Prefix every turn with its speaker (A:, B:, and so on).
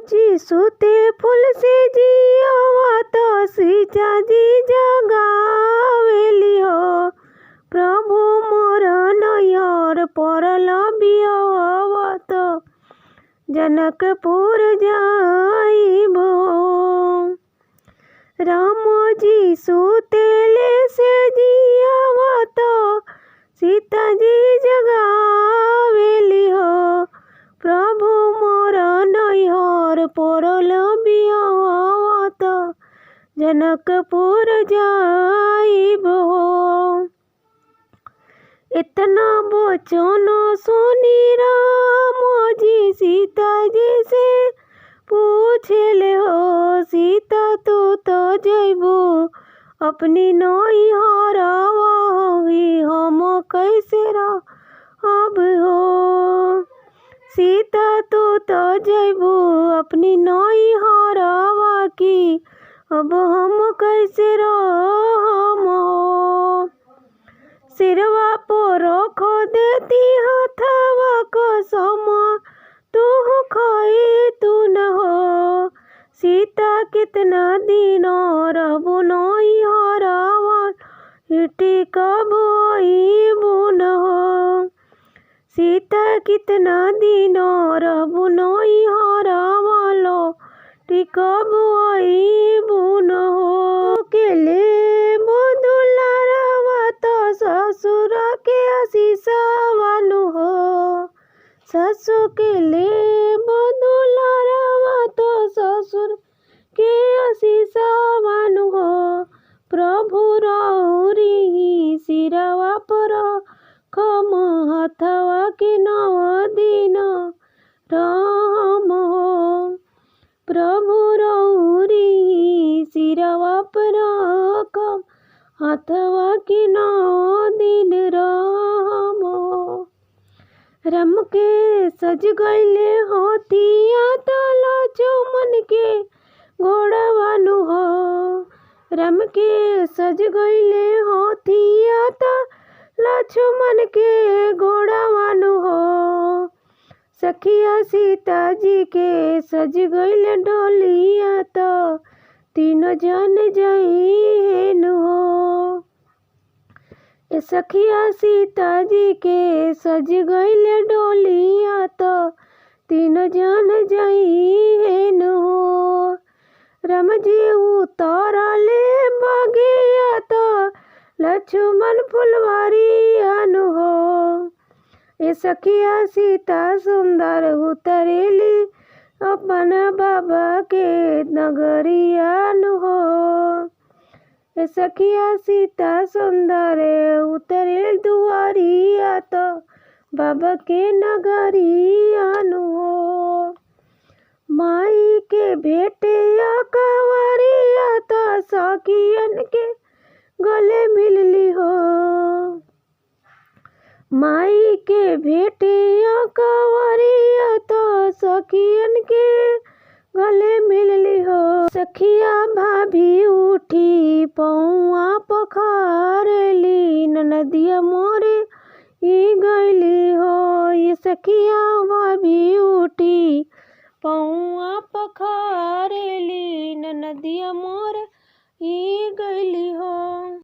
A: जी सुते फूल से जियावा तो सीता जी जगावेली हो। प्रभु मोर नैहर परल बियावा तो जनकपुर जाइबो। राम जी सुतेले से जियावा तो सीता जी जगावेली हो। प्रभु मोर नैहर परल बियावा तो जनकपुर जाइबो। इतना वचन सुनी राम जी सीता जी से पूछले हो। सीता तू तो जइबू अपनी नैहरवा हम कैसे रहब हो। सीता तू तो जइबू अपनी नैहरवा की अब हम कैसे रहब हो। सिरवा पर रख देती हथवा कसम तू खाई तू न हो। सीता कितना दिन रहबू नैहरवा हिटी कब आइबू न हो। सीता कितना दिन रहबू नैहरवा लौटी कब आइबू न हो। केले दुलारवा तो ससुर के आशीषवानु हो। ससुर के ले दुलारवा तो ससुर के आशीषवानु हो। प्रभु रौरी सिरवा पर खम हथवा के 9 दिन राम हो। प्रभु रौरी सिरवा पर खम हथवा के 9 दिन राम हो। रम के सज गइले होतिया तला चुमन के घोड़वानु हो। रम के सज गइले होतिया तला चुमन के घोड़वानु हो। सखिया सीता जी के सज गइले डोलिया तो 3 जन जइहेन हो। सखिया सीता जी के सज गइले डोलिया तो 3 जन जइहेन हो। राम जी उतरले बगिया तो लक्ष्मण फुलवारियान हो। सखिया सीता सुंदर उतरेली अपन बाबा के नगरियान हो। सखिया सीता सुंदर उतरे दुआरिया तो बाबा के नगरियान हो। माई के भेटे कवरिया तो सखियन के गले मिलली हो। माई के भेटे कवरिया तो सखियन के गले मिलली हो। सखिया भाभी उठी पौआ पखारली नदिया मोरे ई गइली हो। ये सखिया भाभी उठी पौआ पखारली नदिया मोरे ई गइली हो।